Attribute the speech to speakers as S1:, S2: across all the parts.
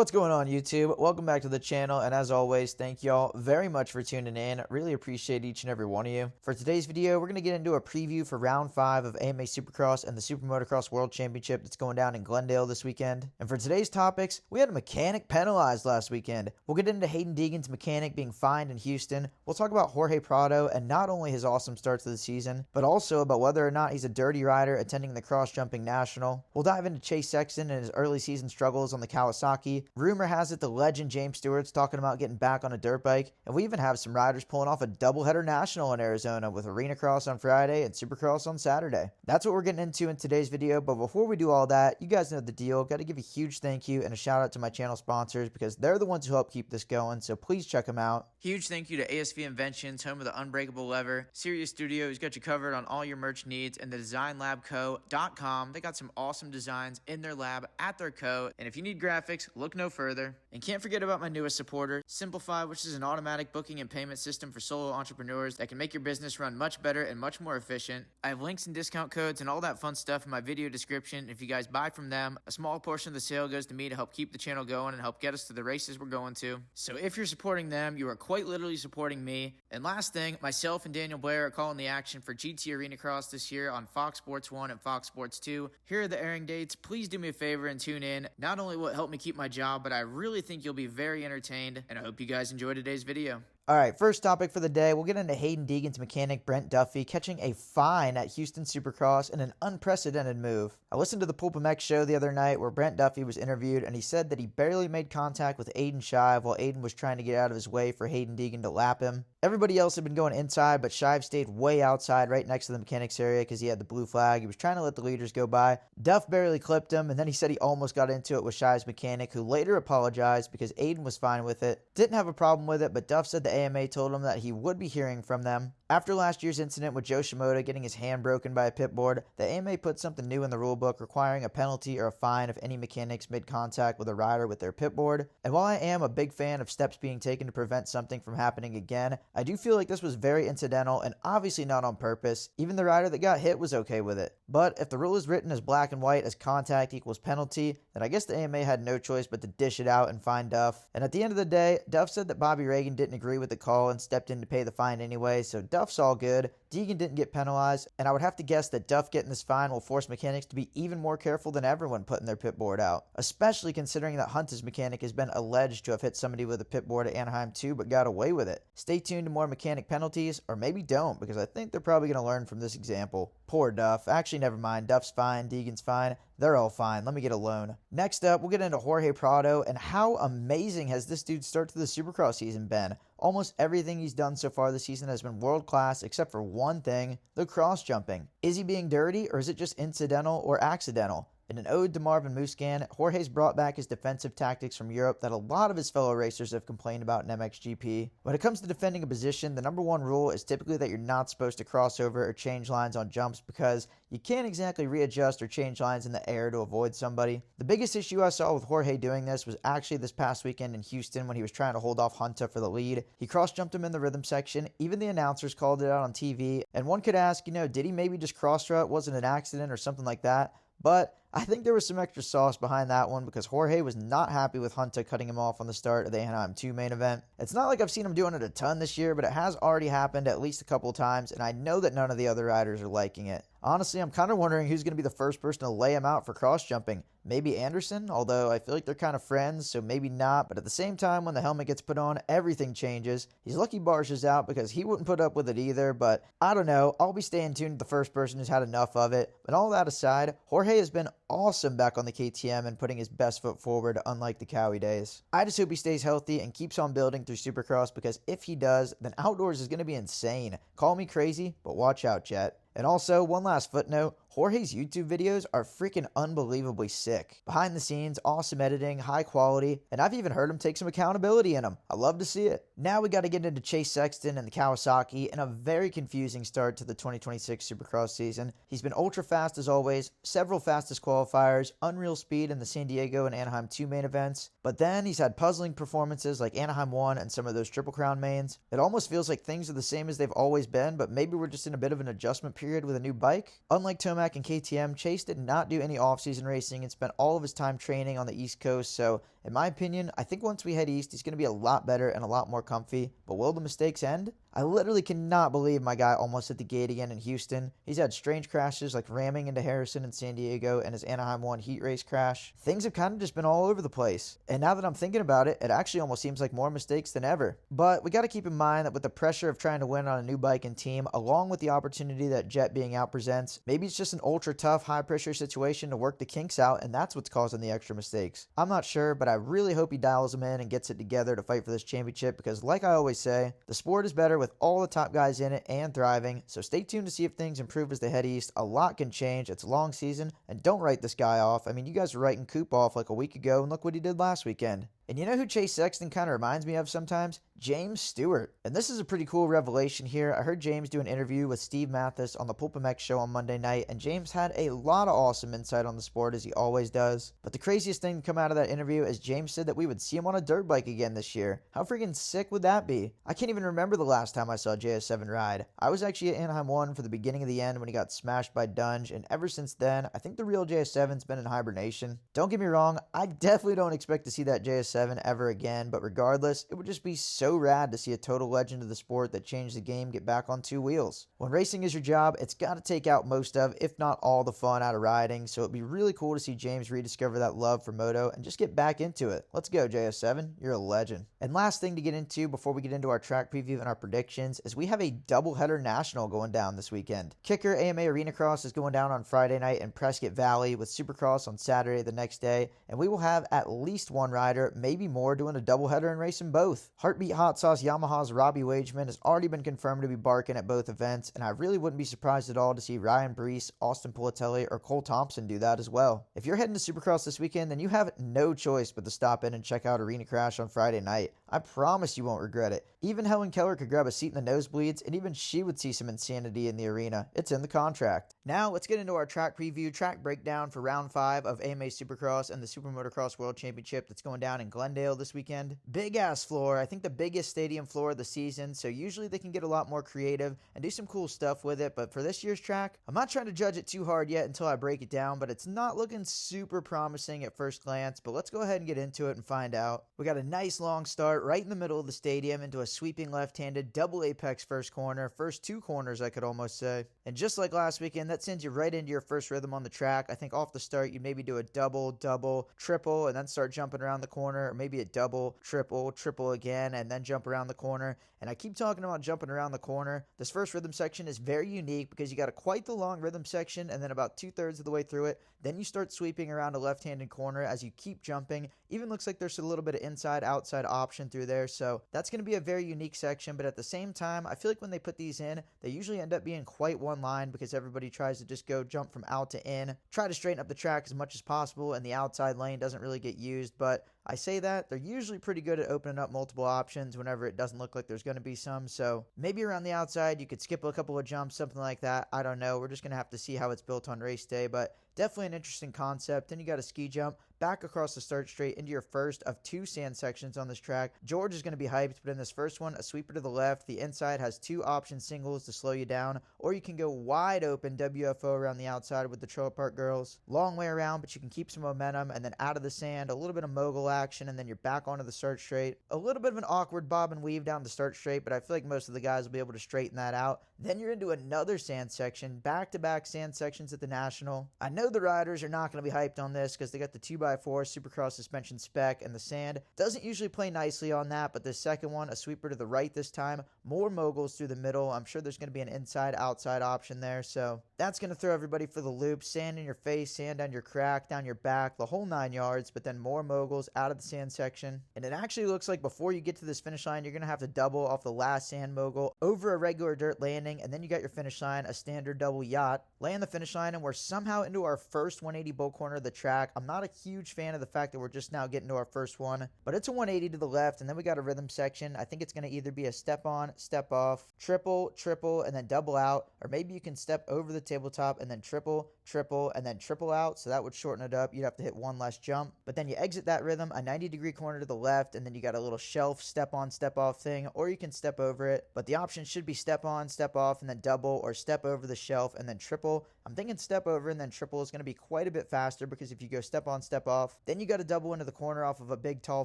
S1: What's going on, YouTube? Welcome back to the channel, and as always, thank y'all very much for tuning in. Really appreciate each and every one of you. For today's video, we're going to get into a preview for round 5 of AMA Supercross and the Super Motocross World Championship that's going down in Glendale this weekend. And for today's topics, we had a mechanic penalized last weekend. We'll get into Hayden Degan's mechanic being fined in Houston. We'll talk about Jorge Prado and not only his awesome start to the season, but also about whether or not he's a dirty rider attending the cross-jumping national. We'll dive into Chase Sexton and his early season struggles on the Kawasaki. Rumor has it the legend James Stewart's talking about getting back on a dirt bike, and we even have some riders pulling off a doubleheader national in Arizona with Arena Cross on Friday and Supercross on Saturday. That's what we're getting into in today's video, but before we do all that, you guys know the deal. Got to give a huge thank you and a shout out to my channel sponsors because they're the ones who help keep this going, so please check them out. Huge thank you to ASV Inventions, home of the Unbreakable Lever, Serious Studio, who's got you covered on all your merch needs, and the DesignLabCo.com. They got some awesome designs in their lab at their co, and if you need graphics, look no further. And can't forget about my newest supporter, Simplify, which is an automatic booking and payment system for solo entrepreneurs that can make your business run much better and much more efficient. I have links and discount codes and all that fun stuff in my video description. If you guys buy from them, a small portion of the sale goes to me to help keep the channel going and help get us to the races we're going to. So if you're supporting them, you are quite literally supporting me. And last thing, myself and Daniel Blair are calling the action for GT Arena Cross this year on Fox Sports 1 and Fox Sports 2. Here are the airing dates. Please do me a favor and tune in. Not only will it help me keep my job, but I really think you'll be very entertained, and I hope you guys enjoy today's video. Alright, first topic for the day, we'll get into Hayden Degan's mechanic Brent Duffy catching a fine at Houston Supercross in an unprecedented move. I listened to the Pulp MX show the other night where Brent Duffy was interviewed, and he said that he barely made contact with Aiden Shive while Aiden was trying to get out of his way for Hayden Degan to lap him. Everybody else had been going inside, but Shive stayed way outside right next to the mechanics area because he had the blue flag. He was trying to let the leaders go by. Duff barely clipped him, and then he said he almost got into it with Shive's mechanic, who later apologized because Aiden was fine with it. Didn't have a problem with it, but Duff said the AMA told him that he would be hearing from them. After last year's incident with Joe Shimoda getting his hand broken by a pit board, the AMA put something new in the rulebook requiring a penalty or a fine if any mechanics made contact with a rider with their pit board. And while I am a big fan of steps being taken to prevent something from happening again, I do feel like this was very incidental and obviously not on purpose. Even the rider that got hit was okay with it. But if the rule is written as black and white as contact equals penalty, then I guess the AMA had no choice but to dish it out and fine Duff. And at the end of the day, Duff said that Bobby Reagan didn't agree with the call and stepped in to pay the fine anyway, so Duff's all good. Deegan didn't get penalized, and I would have to guess that Duff getting this fine will force mechanics to be even more careful than ever when putting their pit board out, especially considering that Hunter's mechanic has been alleged to have hit somebody with a pit board at Anaheim too but got away with it. Stay tuned to more mechanic penalties, or maybe don't, because I think they're probably going to learn from this example. Poor Duff. Actually, never mind. Duff's fine. Deegan's fine. They're all fine. Let me get a loan. Next up, we'll get into Jorge Prado, and how amazing has this dude's start to the Supercross season been? Almost everything he's done so far this season has been world class, except for one thing, the cross jumping. Is he being dirty, or is it just incidental or accidental? In an ode to Marvin Muscan, Jorge's brought back his defensive tactics from Europe that a lot of his fellow racers have complained about in MXGP. When it comes to defending a position, the number one rule is typically that you're not supposed to cross over or change lines on jumps because you can't exactly readjust or change lines in the air to avoid somebody. The biggest issue I saw with Jorge doing this was actually this past weekend in Houston when he was trying to hold off Hunter for the lead. He cross-jumped him in the rhythm section, even the announcers called it out on TV, and one could ask, did he maybe just cross-strut, wasn't an accident or something like that? But I think there was some extra sauce behind that one because Jorge was not happy with Hunter cutting him off on the start of the Anaheim 2 main event. It's not like I've seen him doing it a ton this year, but it has already happened at least a couple of times, and I know that none of the other riders are liking it. Honestly, I'm kind of wondering who's going to be the first person to lay him out for cross-jumping. Maybe Anderson, although I feel like they're kind of friends, so maybe not. But at the same time, when the helmet gets put on, everything changes. He's lucky Barsh is out because he wouldn't put up with it either, but I don't know. I'll be staying tuned to the first person who's had enough of it. But all that aside, Jorge has been awesome back on the KTM and putting his best foot forward, unlike the Cowie days. I just hope he stays healthy and keeps on building through Supercross because if he does, then outdoors is going to be insane. Call me crazy, but watch out, Jet. And also, one last footnote, Jorge's YouTube videos are freaking unbelievably sick. Behind the scenes, awesome editing, high quality, and I've even heard him take some accountability in them. I love to see it. Now we got to get into Chase Sexton and the Kawasaki and a very confusing start to the 2026 Supercross season. He's been ultra fast as always, several fastest qualifiers, unreal speed in the San Diego and Anaheim 2 main events, but then he's had puzzling performances like Anaheim 1 and some of those Triple Crown mains. It almost feels like things are the same as they've always been, but maybe we're just in a bit of an adjustment period with a new bike. Unlike Tomac and KTM, Chase did not do any off-season racing and spent all of his time training on the East Coast, so In my opinion, I think once we head east, he's going to be a lot better and a lot more comfy. But will the mistakes end? I literally cannot believe my guy almost hit the gate again in Houston. He's had strange crashes like ramming into Harrison in San Diego and his Anaheim 1 heat race crash. Things have kind of just been all over the place. And now that I'm thinking about it, it actually almost seems like more mistakes than ever. But we got to keep in mind that with the pressure of trying to win on a new bike and team, along with the opportunity that Jet being out presents, maybe it's just an ultra tough, high pressure situation to work the kinks out, and that's what's causing the extra mistakes. I'm not sure, but I really hope he dials them in and gets it together to fight for this championship, because like I always say, the sport is better with all the top guys in it and thriving. So stay tuned to see if things improve as they head east. A lot can change. It's a long season, and don't write this guy off. I mean, you guys were writing Coop off like a week ago, and look what he did last weekend. And you know who Chase Sexton kind of reminds me of sometimes? James Stewart. And this is a pretty cool revelation here. I heard James do an interview with Steve Mathis on the Pulp MX show on Monday night, and James had a lot of awesome insight on the sport, as he always does. But the craziest thing to come out of that interview is James said that we would see him on a dirt bike again this year. How freaking sick would that be? I can't even remember the last time I saw JS7 ride. I was actually at Anaheim 1 for the beginning of the end when he got smashed by Dunge, and ever since then, I think the real JS7's been in hibernation. Don't get me wrong, I definitely don't expect to see that JS7 ever again, but regardless, it would just be so rad to see a total legend of the sport that changed the game get back on two wheels. When racing is your job, it's got to take out most of, if not all, the fun out of riding, so it'd be really cool to see James rediscover that love for moto and just get back into it. Let's go, JS7. You're a legend. And last thing to get into before we get into our track preview and our predictions is we have a doubleheader national going down this weekend. Kicker AMA Arena Cross is going down on Friday night in Prescott Valley, with Supercross on Saturday the next day, and we will have at least one rider, maybe more, doing a doubleheader and racing both. Heartbeat Hot Sauce Yamaha's Robbie Wageman has already been confirmed to be barking at both events, and I really wouldn't be surprised at all to see Ryan Brees, Austin Politelli, or Cole Thompson do that as well. If you're heading to Supercross this weekend, then you have no choice but to stop in and check out Arena Crash on Friday night. I promise you won't regret it. Even Helen Keller could grab a seat in the nosebleeds, and even she would see some insanity in the arena. It's in the contract. Now, let's get into our track preview, track breakdown for round 5 of AMA Supercross and the Super Motocross World Championship that's going down in Glendale this weekend. Big ass floor, I think the biggest stadium floor of the season, so usually they can get a lot more creative and do some cool stuff with it, but for this year's track, I'm not trying to judge it too hard yet until I break it down, but it's not looking super promising at first glance, but let's go ahead and get into it and find out. We got a nice long start right in the middle of the stadium into a sweeping left-handed double apex first corner, first two corners I could almost say. And just like last weekend, that sends you right into your first rhythm on the track. I think off the start you maybe do a double, double, triple, and then start jumping around the corner, or maybe a double, triple, triple again, and then jump around the corner. And I keep talking about jumping around the corner. This first rhythm section is very unique because you got quite the long rhythm section, and then about 2/3 of the way through it, then you start sweeping around a left-handed corner as you keep jumping. Even looks like there's a little bit of inside-outside option through there, so that's going to be a very unique section, but at the same time, I feel like when they put these in, they usually end up being quite one line because everybody tries to just go jump from out to in, try to straighten up the track as much as possible, and the outside lane doesn't really get used, but I say that, they're usually pretty good at opening up multiple options whenever it doesn't look like there's going to be some, so maybe around the outside you could skip a couple of jumps, something like that. I don't know, we're just going to have to see how it's built on race day, but definitely an interesting concept. Then you got a ski jump back across the start straight into your first of 2 sand sections on this track. George is going to be hyped, but in this first one, a sweeper to the left. The inside has 2 option singles to slow you down, or you can go wide open WFO around the outside with the Trailer Park Girls. Long way around, but you can keep some momentum, and then out of the sand, a little bit of mogul action, and then you're back onto the start straight. A little bit of an awkward bob and weave down the start straight, but I feel like most of the guys will be able to straighten that out. Then you're into another sand section, back-to-back sand sections at the National. I know the riders are not going to be hyped on this because they got the 2x4 Supercross suspension spec, and the sand doesn't usually play nicely on that, but this second one, a sweeper to the right this time, more moguls through the middle. I'm sure there's going to be an inside-outside option there, so that's going to throw everybody for the loop. Sand in your face, sand down your crack, down your back, the whole 9 yards, but then more moguls out of the sand section. And it actually looks like before you get to this finish line, you're going to have to double off the last sand mogul over a regular dirt landing, and then you got your finish line, a standard double yacht. Lay on the finish line, and we're somehow into our first 180 bull corner of the track. I'm not a huge fan of the fact that we're just now getting to our first one, but it's a 180 to the left, and then we got a rhythm section. I think it's going to either be a step on, step off, triple, triple, and then double out, or maybe you can step over the tabletop and then triple, triple, and then triple out, so that would shorten it up. You'd have to hit one less jump, but then you exit that rhythm a 90-degree corner to the left, and then you got a little shelf step on, step off thing, or you can step over it, but the option should be step on, step off, and then double, or step over the shelf and then triple. I'm thinking step over and then triple is going to be quite a bit faster, because if you go step on, step off, then you got to double into the corner off of a big, tall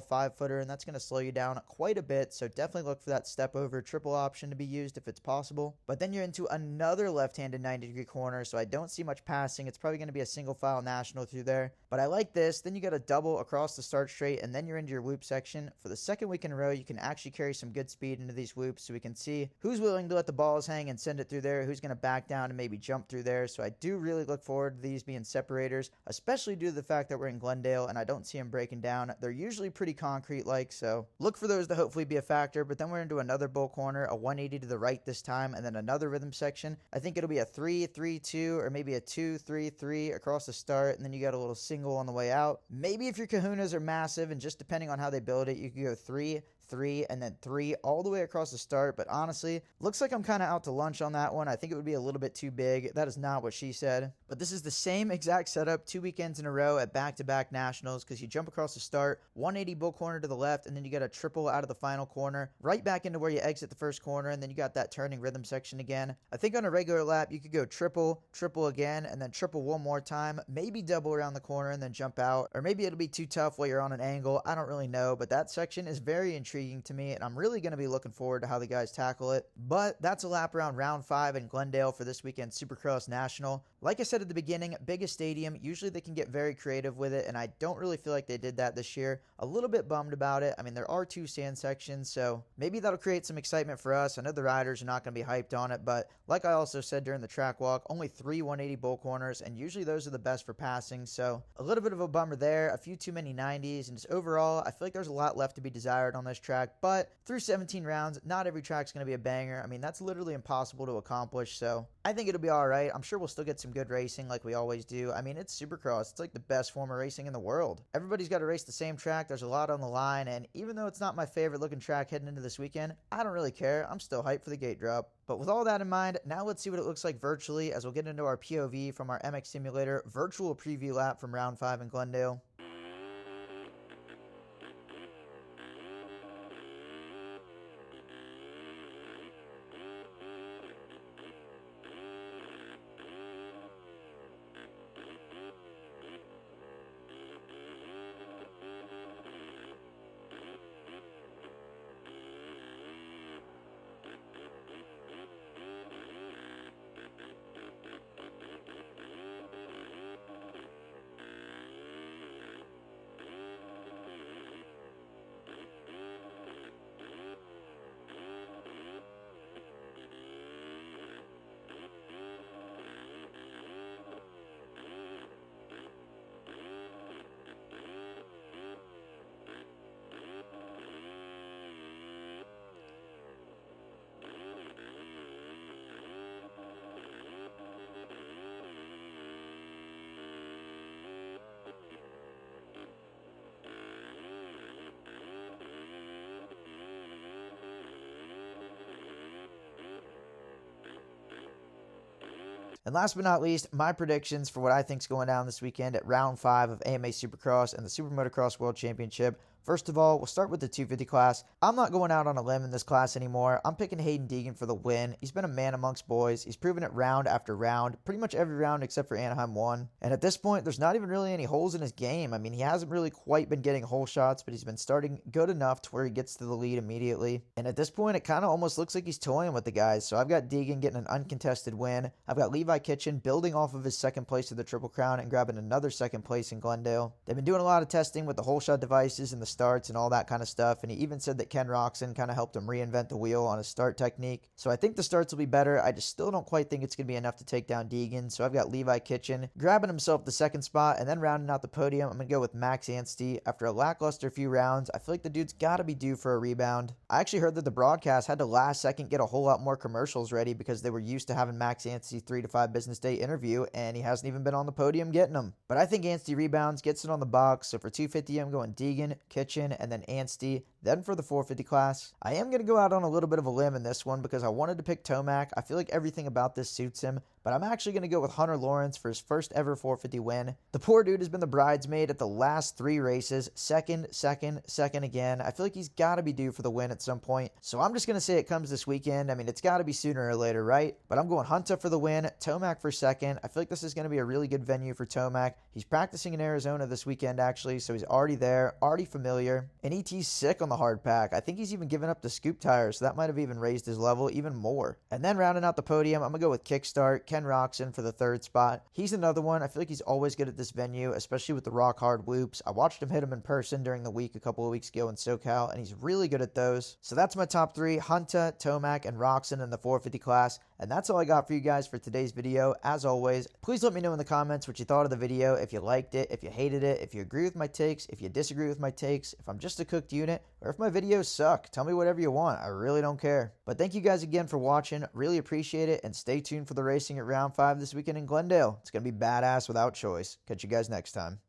S1: 5-footer, and that's going to slow you down quite a bit, so definitely look for that step over triple option to be used if it's possible. But then you're into another left-handed 90-degree corner, so I don't see much passing. It's probably going to be a single file national through there, but I like this. Then you got to double across the start straight, and then you're into your whoop section. For the second week in a row, you can actually carry some good speed into these whoops, so we can see who's willing to let the balls hang and send it through there, who's going to back down and maybe jump through there. So I do really look forward to these being separators, especially due to the fact that we're in Glendale and I don't see them breaking down. They're usually pretty concrete-like, so look for those to hopefully be a factor. But then we're into another bull corner, a 180 to the right this time, and then another rhythm section. I think it'll be a 3-3-2 or maybe a 2-3-3 across the start, and then you got a little single on the way out. Maybe if your kahunas are massive, and just depending on how they build it, you can go 3, and then 3 all the way across the start. But honestly, looks like I'm kind of out to lunch on that one. I think it would be a little bit too big. That is not what she said. But this is the same exact setup 2 weekends in a row at back-to-back nationals, because you jump across the start, 180 bull corner to the left, and then you got a triple out of the final corner, right back into where you exit the first corner, and then you got that turning rhythm section again. I think on a regular lap, you could go triple, triple again, and then triple one more time, maybe double around the corner and then jump out, or maybe it'll be too tough while you're on an angle. I don't really know, but that section is very intriguing to me, and I'm really going to be looking forward to how the guys tackle it. But that's a lap around round 5 in Glendale for this weekend Supercross National. Like I said at the beginning, biggest stadium, usually they can get very creative with it, and I don't really feel like they did that this year. A little bit bummed about it. I mean, there are 2 sand sections, so maybe that'll create some excitement for us. I know the riders are not going to be hyped on it, but like I also said during the track walk, only 3 180 bull corners, and usually those are the best for passing, so a little bit of a bummer there. A few too many 90s, and just overall, I feel like there's a lot left to be desired on this track, but through 17 rounds, not every track's going to be a banger. I mean, that's literally impossible to accomplish, so I think it'll be all right. I'm sure we'll still get some good racing like we always do. I mean, it's Supercross. It's like the best form of racing in the world. Everybody's got to race the same track. There's a lot on the line, and even though it's not my favorite looking track heading into this weekend, I don't really care. I'm still hyped for the gate drop. But with all that in mind, now let's see what it looks like virtually as we'll get into our POV from our MX Simulator virtual preview lap from round 5 in Glendale. And last but not least, my predictions for what I think is going down this weekend at round 5 of AMA Supercross and the Super Motocross World Championship. First of all, we'll start with the 250 class. I'm not going out on a limb in this class anymore. I'm picking Hayden Degan for the win. He's been a man amongst boys. He's proven it round after round, pretty much every round except for Anaheim 1. And at this point, there's not even really any holes in his game. I mean, he hasn't really quite been getting hole shots, but he's been starting good enough to where he gets to the lead immediately. And at this point, it kind of almost looks like he's toying with the guys. So I've got Deegan getting an uncontested win. I've got Levi Kitchen building off of his second place of the Triple Crown and grabbing another second place in Glendale. They've been doing a lot of testing with the hole shot devices and the starts and all that kind of stuff, and he even said that Ken Roxon kind of helped him reinvent the wheel on his start technique. So I think the starts will be better. I just still don't quite think it's going to be enough to take down Deegan. So I've got Levi Kitchen grabbing himself the second spot, and then rounding out the podium, I'm going to go with Max Anstey. After a lackluster few rounds, I feel like the dude's got to be due for a rebound. I actually heard that the broadcast had to last second get a whole lot more commercials ready because they were used to having Max Anstey's 3 to 5 business day interview, and he hasn't even been on the podium getting them. But I think Anstey rebounds, gets it on the box. So for 250, I'm going Deegan, Kitchen, and then Anstey. Then for the 450 class, I am going to go out on a little bit of a limb in this one because I wanted to pick Tomac. I feel like everything about this suits him, but I'm actually going to go with Hunter Lawrence for his first ever 450 win. The poor dude has been the bridesmaid at the last 3 races. Second again. I feel like he's got to be due for the win at some point. So I'm just going to say it comes this weekend. I mean, it's got to be sooner or later, right? But I'm going Hunter for the win, Tomac for second. I feel like this is going to be a really good venue for Tomac. He's practicing in Arizona this weekend, actually, so he's already there, already familiar. And ET's sick on the hard pack. I think he's even given up the scoop tires, so that might have even raised his level even more. And then rounding out the podium, I'm going to go with Kickstart, Ken Roxon for the 3rd spot. He's another one. I feel like he's always good at this venue, especially with the rock hard whoops. I watched him hit him in person during the week a couple of weeks ago in SoCal, and he's really good at those. So that's my top 3, Hunter, Tomac, and Roxon in the 450 class. And that's all I got for you guys for today's video. As always, please let me know in the comments what you thought of the video, if you liked it, if you hated it, if you agree with my takes, if you disagree with my takes, if I'm just a cooked unit, or if my videos suck. Tell me whatever you want. I really don't care. But thank you guys again for watching. Really appreciate it, and stay tuned for the racing at round 5 this weekend in Glendale. It's going to be badass without choice. Catch you guys next time.